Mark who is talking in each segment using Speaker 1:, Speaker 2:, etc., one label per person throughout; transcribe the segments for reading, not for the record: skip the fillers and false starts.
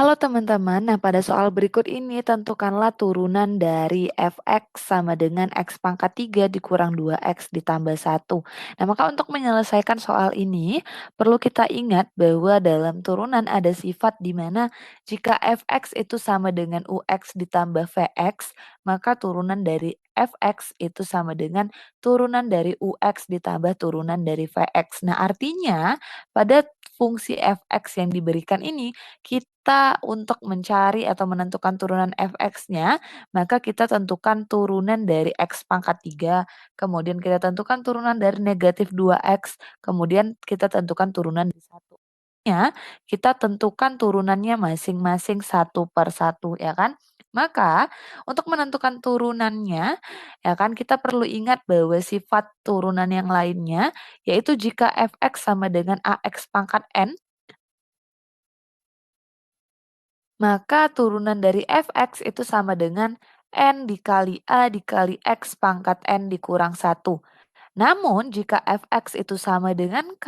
Speaker 1: Halo teman-teman, nah pada soal berikut ini tentukanlah turunan dari fx sama dengan x pangkat 3 dikurang 2x ditambah 1. Nah maka untuk menyelesaikan soal ini perlu kita ingat bahwa dalam turunan ada sifat di mana jika fx itu sama dengan ux ditambah vx, maka turunan dari fx itu sama dengan turunan dari ux ditambah turunan dari vx. Nah artinya pada fungsi fx yang diberikan ini kita untuk mencari atau menentukan turunan fx-nya, maka kita tentukan turunan dari x pangkat 3, kemudian kita tentukan turunan dari negatif 2x, kemudian kita tentukan turunan dari 1. Kita tentukan turunannya masing-masing satu per satu, ya kan? Maka untuk menentukan turunannya, ya kan, kita perlu ingat bahwa sifat turunan yang lainnya, yaitu jika fx sama dengan ax pangkat n, maka turunan dari fx itu sama dengan n dikali a dikali x pangkat n dikurang 1. Namun jika fx itu sama dengan k,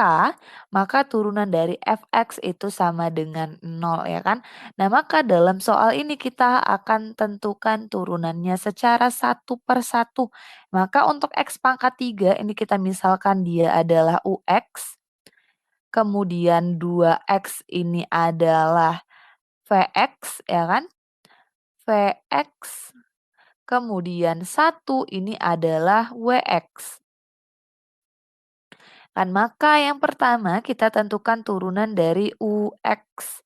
Speaker 1: maka turunan dari fx itu sama dengan 0 ya kan. Nah maka dalam soal ini kita akan tentukan turunannya secara satu per satu. Maka untuk x pangkat 3 ini kita misalkan dia adalah ux, kemudian 2x ini adalah vx ya kan. Vx, kemudian satu ini adalah Wx. Kan maka yang pertama kita tentukan turunan dari Ux,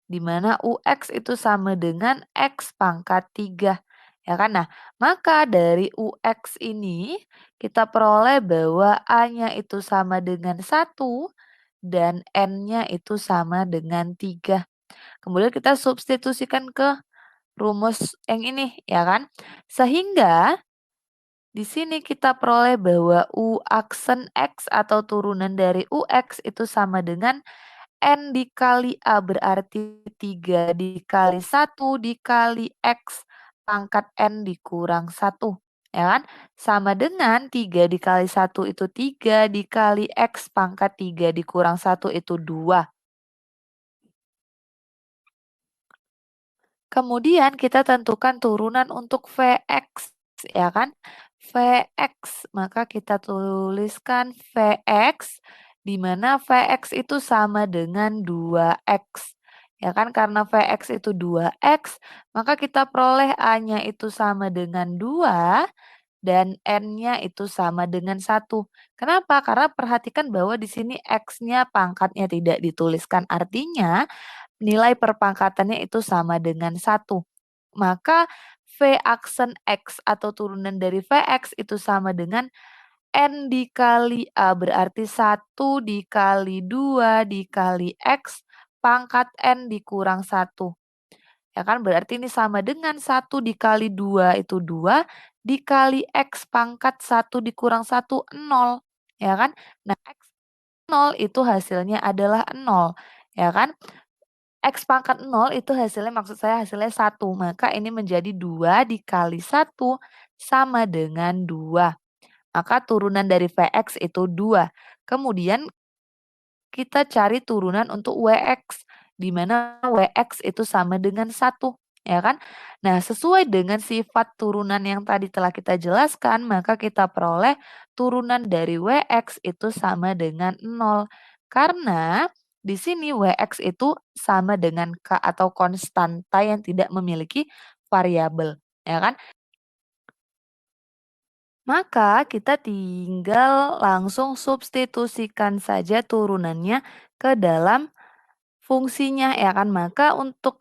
Speaker 1: di mana Ux itu sama dengan X pangkat 3. Ya kan? Nah, maka dari Ux ini kita peroleh bahwa A-nya itu sama dengan 1 dan N-nya itu sama dengan 3. Kemudian kita substitusikan ke rumus yang ini, ya kan? Sehingga di sini kita peroleh bahwa U aksen X atau turunan dari UX itu sama dengan N dikali A, berarti 3 dikali 1 dikali X pangkat N dikurang 1. Ya kan? Sama dengan 3 dikali 1 itu 3 dikali X pangkat 3 dikurang 1 itu 2. Kemudian kita tentukan turunan untuk Vx, ya kan? Vx, maka kita tuliskan Vx, di mana Vx itu sama dengan 2x. Ya kan, karena Vx itu 2x, maka kita peroleh A-nya itu sama dengan 2 dan N-nya itu sama dengan 1. Kenapa? Karena perhatikan bahwa di sini X-nya pangkatnya tidak dituliskan. Artinya nilai perpangkatannya itu sama dengan 1. Maka V aksen X atau turunan dari Vx itu sama dengan N dikali A, berarti 1 dikali 2 dikali X pangkat N dikurang 1. Ya kan, berarti ini sama dengan 1 dikali 2 itu 2, dikali X pangkat 1 dikurang 1, 0. Ya kan? Nah, X 0 itu hasilnya adalah 0. Ya kan? X pangkat 0 itu hasilnya maksud saya hasilnya 1, maka ini menjadi 2 dikali 1 sama dengan 2. Maka turunan dari Vx itu 2. Kemudian kita cari turunan untuk Wx, di mana Wx itu sama dengan 1, ya kan? Nah, sesuai dengan sifat turunan yang tadi telah kita jelaskan, maka kita peroleh turunan dari Wx itu sama dengan 0. Karena di sini Wx itu sama dengan K atau konstanta yang tidak memiliki variabel, ya kan? Maka kita tinggal langsung substitusikan saja turunannya ke dalam fungsinya ya kan. Maka untuk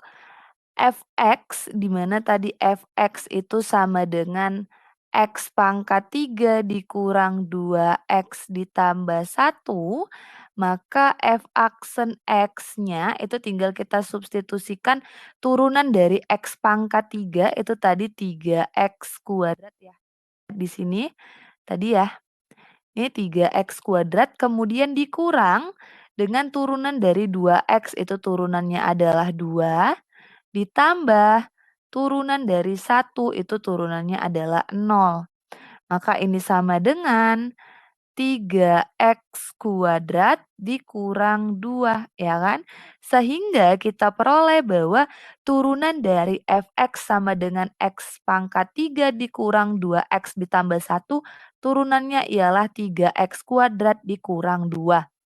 Speaker 1: fx di mana tadi fx itu sama dengan x pangkat 3 dikurang 2x ditambah 1, maka f aksen x-nya itu tinggal kita substitusikan turunan dari x pangkat 3 itu tadi 3x kuadrat ya. Di sini tadi ya, ini 3x² kemudian dikurang dengan turunan dari 2x itu turunannya adalah 2, ditambah turunan dari 1 itu turunannya adalah 0. Maka ini sama dengan 3x kuadrat dikurang 2, ya kan? Sehingga kita peroleh bahwa turunan dari fx sama dengan x pangkat 3 dikurang 2x ditambah 1, turunannya ialah 3x kuadrat dikurang 2.